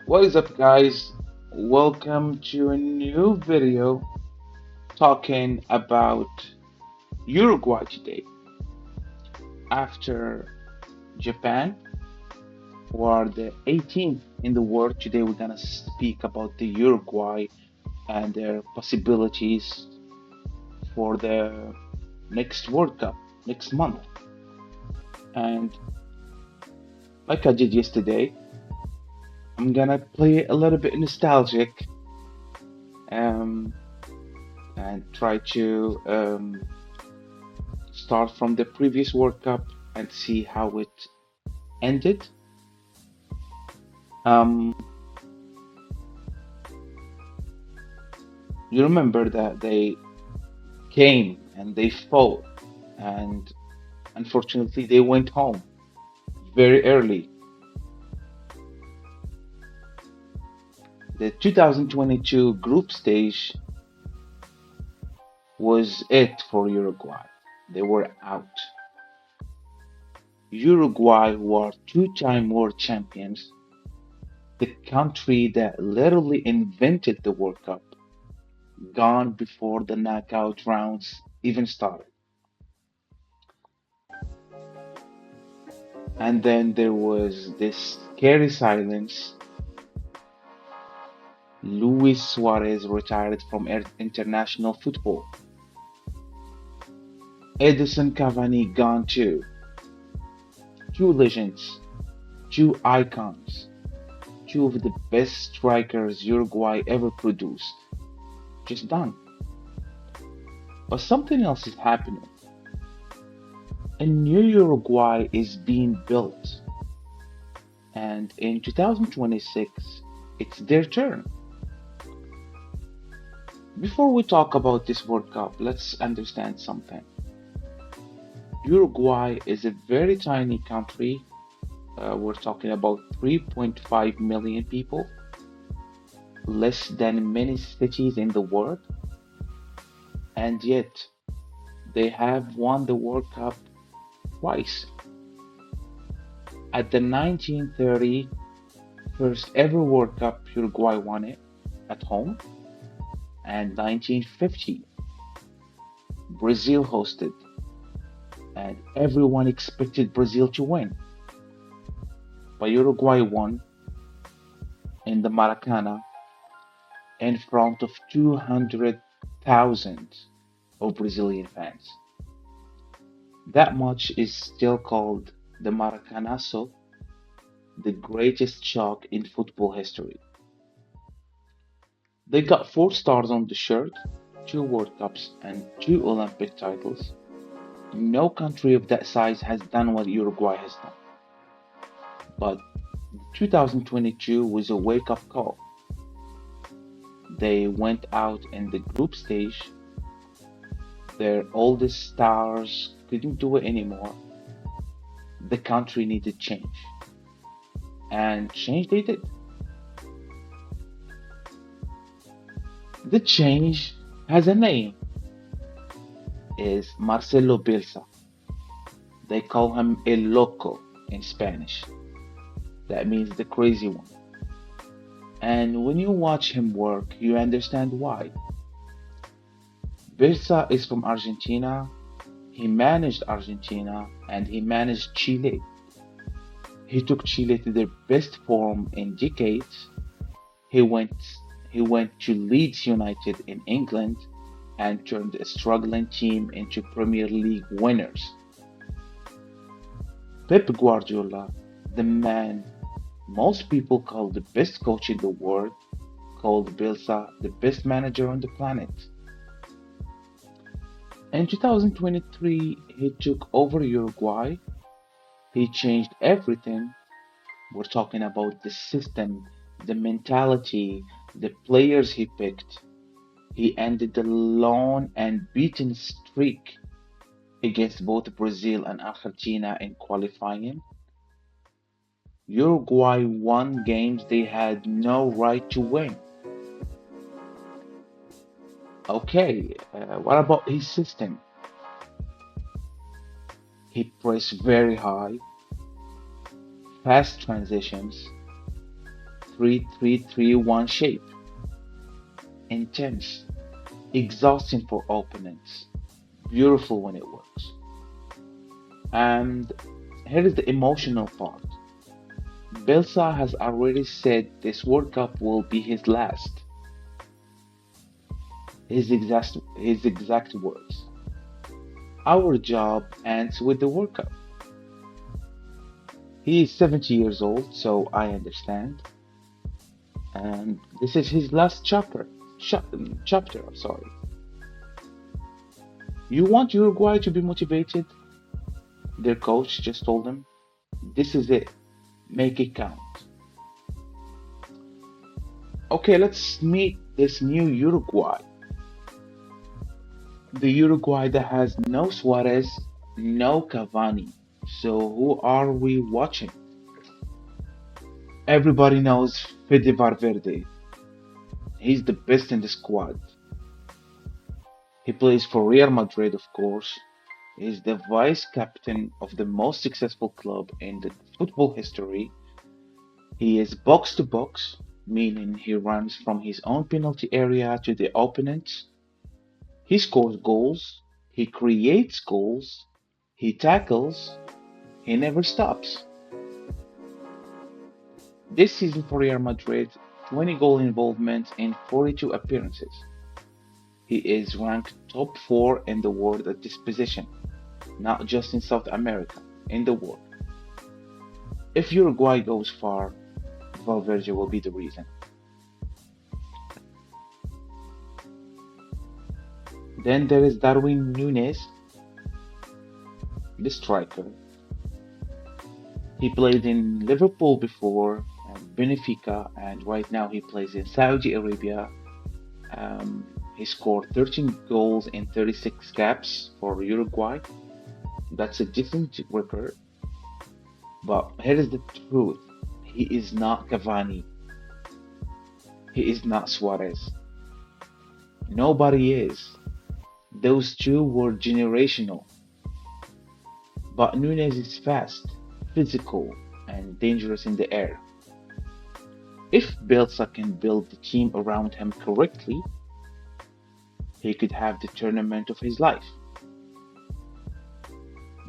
What is up, guys? Welcome to a new video talking about Uruguay today. After Japan, who are the 18th in the world, today we're gonna speak about the Uruguay and their possibilities for the next World Cup next month. And like I did yesterday, I'm gonna play a little bit nostalgic um, and try to start from the previous World Cup and see how it ended. Um, you remember that they came and they fought, and unfortunately, they went home very early. The 2022 group stage was it for Uruguay. They were out. Uruguay were two-time world champions, the country that literally invented the World Cup, gone before the knockout rounds even started. And then there was this scary silence. Luis Suarez retired from international football. Edison Cavani gone too. Two legends, two icons, two of the best strikers Uruguay ever produced. Just done. But something else is happening. A new Uruguay is being built. And in 2026, it's their turn. Before we talk about this World Cup, let's understand something. Uruguay is a very tiny country. We're talking about 3.5 million people, less than many cities in the world, and yet they have won the World Cup twice. At the 1930 first ever World Cup, Uruguay won it at home, and 1950 Brazil hosted, and everyone expected Brazil to win. But Uruguay won in the Maracana in front of 200,000 of Brazilian fans. That much is still called the Maracanazo, the greatest shock in football history. They got four stars on the shirt, two World Cups, and two Olympic titles. No country of that size has done what Uruguay has done. But 2022 was a wake up call. They went out in the group stage. Their oldest stars couldn't do it anymore. The country needed change. And change they did. The change has a name, is Marcelo Bielsa. They call him El Loco in Spanish. That means the crazy one. And when you watch him work, you understand why. Bielsa is from Argentina. He managed Argentina and he managed Chile. He took Chile to their best form in decades. He went he went to Leeds United in England and turned a struggling team into Premier League winners. Pep Guardiola, the man most people call the best coach in the world, called Bielsa the best manager on the planet. In 2023, he took over Uruguay. He changed everything. We're talking about the system, the mentality, the players he picked. He ended the long and beaten streak against both Brazil and Argentina in qualifying. Uruguay won games they had no right to win. Okay, what about his system? He pressed very high, fast transitions, 3-3-3-1 shape. Intense, exhausting for opponents, beautiful when it works. And here is the emotional part. Bielsa has already said this World Cup will be his last. His exact words. Our job ends with the World Cup. He is 70 years old, so I understand. And this is his last chapter. Sorry. You want Uruguay to be motivated? Their coach just told them, "This is it. Make it count." Okay, let's meet this new Uruguay. The Uruguay that has no Suarez, no Cavani. So who are we watching? Everybody knows Fede Valverde. He's the best in the squad. He plays for Real Madrid, of course. He's the vice captain of the most successful club in the football history. He is box to box, meaning he runs from his own penalty area to the opponent's. He scores goals, he creates goals, he tackles, he never stops. This season for Real Madrid, 20 goal involvement in 42 appearances. He is ranked top 4 in the world at this position, not just in South America, in the world. If Uruguay goes far, Valverde will be the reason. Then there is Darwin Nunez, the striker. He played in Liverpool before, and Benfica, and right now he plays in Saudi Arabia. He scored 13 goals in 36 caps for Uruguay. That's a decent record. But here is the truth. He is not Cavani. He is not Suarez. Nobody is. Those two were generational. But Nunez is fast, physical, and dangerous in the air. If Bielsa can build the team around him correctly, he could have the tournament of his life.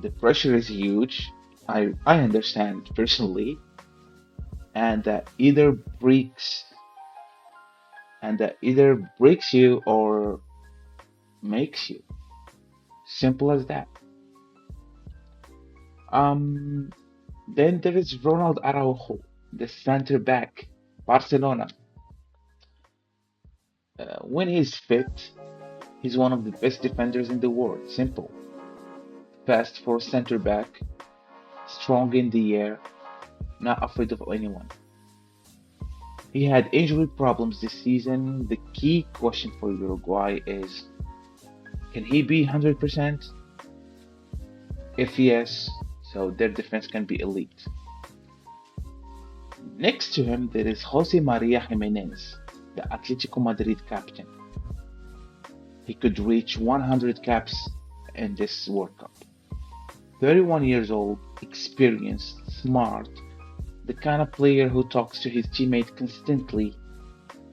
The pressure is huge. I understand personally, and that either breaks you or makes you. Simple as that. Um, then there is Ronald Araujo, the center back, Barcelona. When he's fit, he's one of the best defenders in the world. Simple. Fast for center back, strong in the air, not afraid of anyone. He had injury problems this season. The key question for Uruguay is, can he be 100%? If yes, so their defense can be elite. Next to him, there is Jose Maria Jimenez, the Atletico Madrid captain. He could reach 100 caps in this World Cup. 31 years old, experienced, smart, the kind of player who talks to his teammate constantly.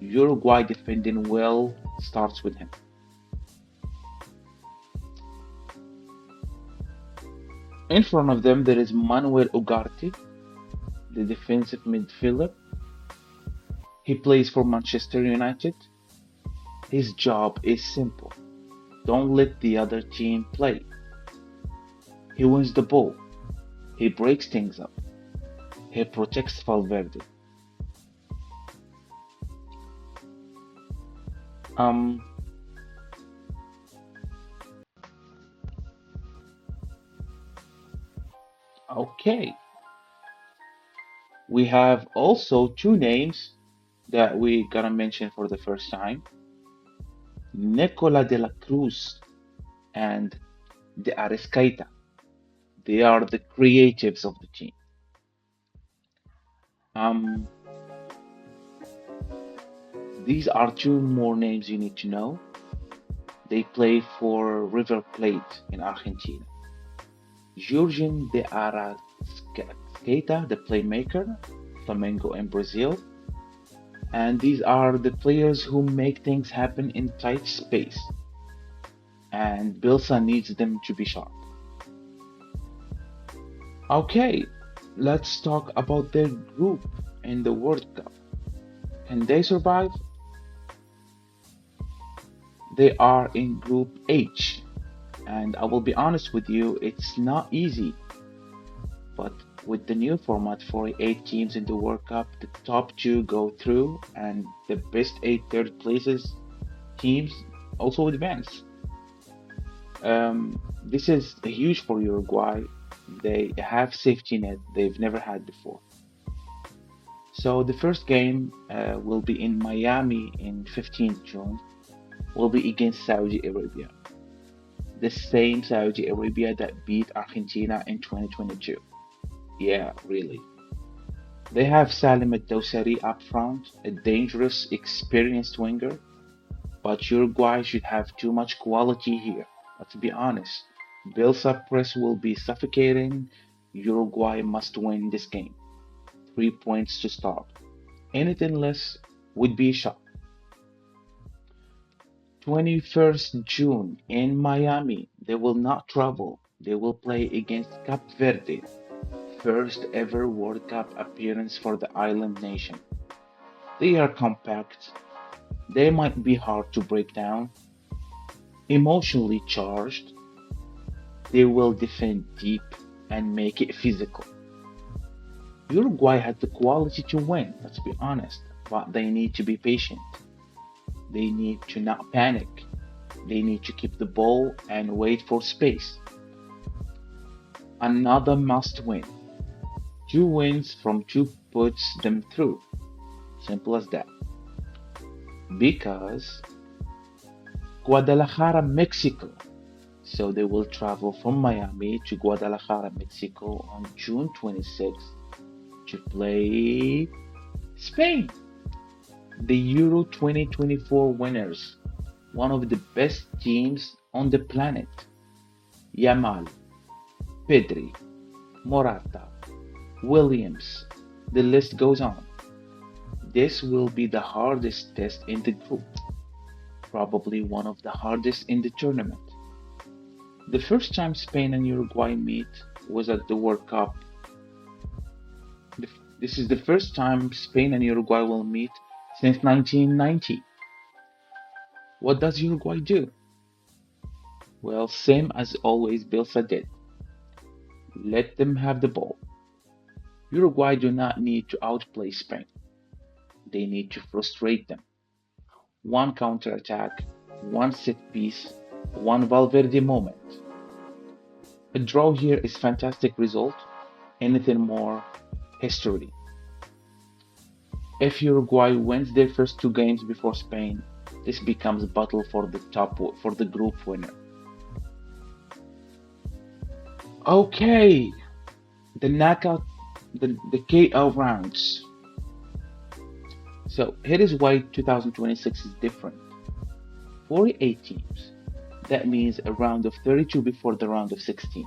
Uruguay defending well starts with him. In front of them, there is Manuel Ugarte, the defensive midfielder. He plays for Manchester United. His job is simple. Don't let the other team play. He wins the ball. He breaks things up. He protects Valverde. Um, okay. We have also two names that we gotta mention for the first time. Nicola de la Cruz and De Arrascaeta. They are the creatives of the team. Um, these are two more names you need to know. They play for River Plate in Argentina. Jurgen de Arrascaeta, the playmaker, Flamengo in Brazil. And these are the players who make things happen in tight space. And Bielsa needs them to be sharp. Okay, let's talk about their group in the World Cup. Can they survive? They are in Group H. And I will be honest with you, it's not easy. But with the new format for 8 teams in the World Cup, the top two go through, and the best eight third places teams also advance. This is huge for Uruguay. They have safety net they've never had before. So the first game will be in Miami in 15th June. Will be against Saudi Arabia, the same Saudi Arabia that beat Argentina in 2022. Yeah, really. They have Salim Al-Dawsari up front, a dangerous, experienced winger, but Uruguay should have too much quality here. Let's be honest. Bielsa press will be suffocating. Uruguay must win this game. 3 points to start. Anything less would be a shock. 21st June in Miami. They will not travel. They will play against Cape Verde. First ever World Cup appearance for the island nation. They are compact. They might be hard to break down. Emotionally charged. They will defend deep and make it physical. Uruguay had the quality to win, let's be honest, but they need to be patient. They need to not panic. They need to keep the ball and wait for space. Another must win. 2 wins from two puts them through. Simple as that. Because Guadalajara, Mexico. So they will travel from Miami to Guadalajara, Mexico on June 26th to play Spain, the Euro 2024 winners, one of the best teams on the planet. Yamal, Pedri, Morata, Williams, the list goes on. This will be the hardest test in the group, probably one of the hardest in the tournament. The first time Spain and Uruguay meet was at the World Cup. This is the first time Spain and Uruguay will meet since 1990. What does Uruguay do? Well, same as always Bielsa did. Let them have the ball. Uruguay do not need to outplay Spain. They need to frustrate them. One counter attack, one set piece, one Valverde moment. A draw here is fantastic result. Anything more, history. If Uruguay wins their first two games before Spain, this becomes a battle for the group winner. Okay, the knockout, the KO rounds. So here is why 2026 is different. 48 teams. That means a round of 32 before the round of 16.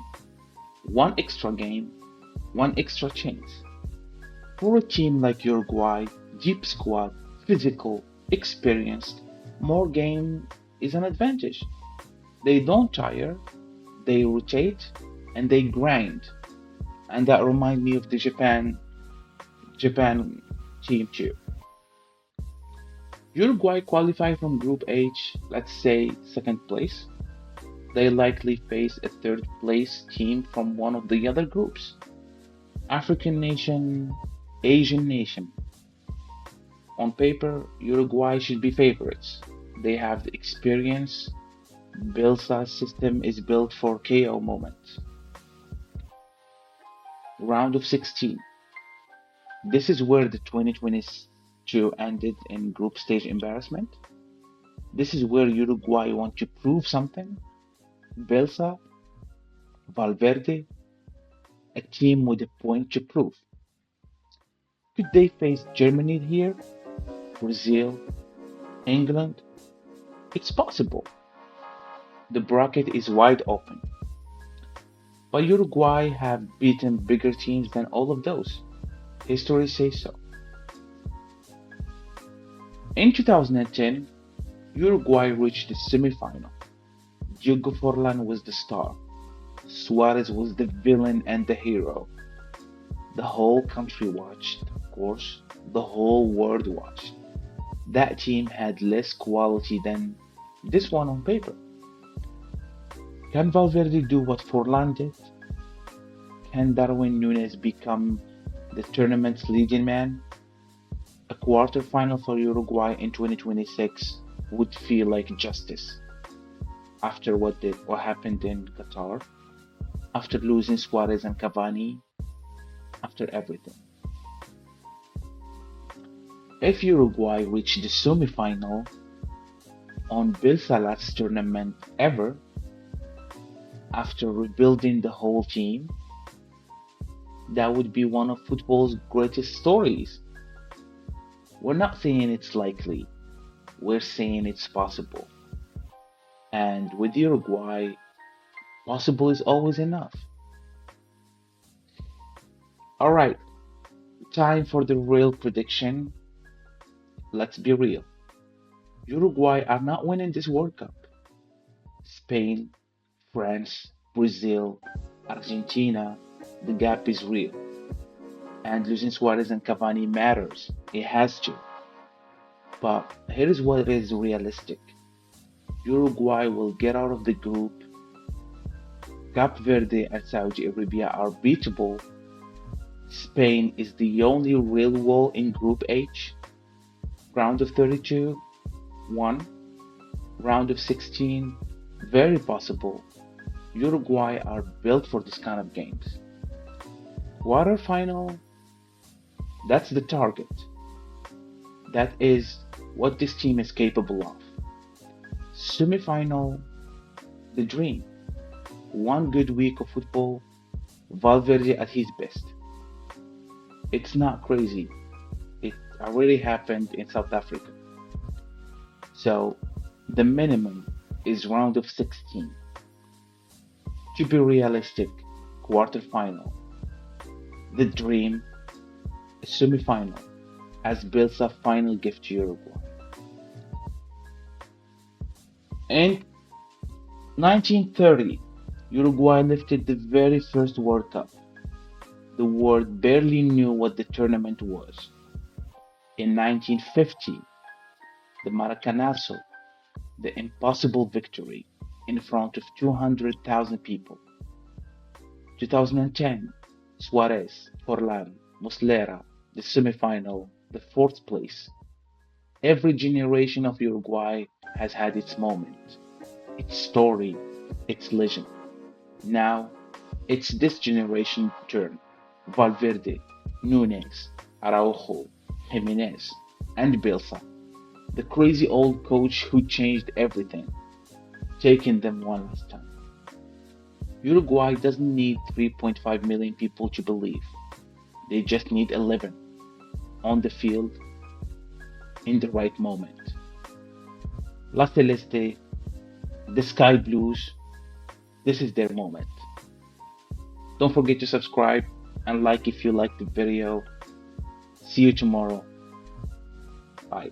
One extra game, one extra chance. For a team like Uruguay, deep squad, physical, experienced, more game is an advantage. They don't tire, they rotate, and they grind. And that reminds me of the Japan team too. Uruguay qualify from Group H, let's say second place. They likely face a third place team from one of the other groups. African nation, Asian nation. On paper, Uruguay should be favorites. They have the experience. Bielsa's system is built for KO moments. Round of 16. This is where the 2022 ended in group stage embarrassment. This is where Uruguay want to prove something. Bielsa, Valverde, a team with a point to prove. Could they face Germany here? Brazil? England? It's possible. The bracket is wide open. But Uruguay have beaten bigger teams than all of those. History says so. In 2010, Uruguay reached the semifinal. Diego Forlan was the star. Suarez was the villain and the hero. The whole country watched, of course, the whole world watched. That team had less quality than this one on paper. Can Valverde do what Forlan did? Can Darwin Nunez become the tournament's leading man? A quarterfinal for Uruguay in 2026 would feel like justice after what happened in Qatar, after losing Suarez and Cavani, after everything. If Uruguay reach the semi-final on Bielsa last tournament ever, after rebuilding the whole team, that would be one of football's greatest stories. We're not saying it's likely, we're saying it's possible. And with Uruguay, possible is always enough. Alright, time for the real prediction. Let's be real. Uruguay are not winning this World Cup. Spain, France, Brazil, Argentina, the gap is real. And losing Suarez and Cavani matters. It has to. But here is what is realistic. Uruguay will get out of the group. Cape Verde and Saudi Arabia are beatable. Spain is the only real wall in Group H. Round of 32, 1. Round of 16, very possible. Uruguay are built for this kind of games. Quarterfinal, that's the target. That is what this team is capable of. Semifinal, the dream. One good week of football, Valverde at his best. It's not crazy. It already happened in South Africa. So the minimum is round of 16. To be realistic, quarterfinal. The dream, a semifinal, as Bielsa final gift to Uruguay. In 1930, Uruguay lifted the very first World Cup. The world barely knew what the tournament was. In 1950, the Maracanazo, the impossible victory in front of 200,000 people. 2010, Suarez, Forlan, Muslera, the semifinal, the fourth place. Every generation of Uruguay has had its moment, its story, its legend. Now, it's this generation's turn. Valverde, Nunez, Araujo, Jimenez, and Bielsa, the crazy old coach who changed everything, taking them one last time. Uruguay doesn't need 3.5 million people to believe. They just need 11 on the field in the right moment. La Celeste, the Sky Blues, this is their moment. Don't forget to subscribe and like if you liked the video. See you tomorrow. Bye.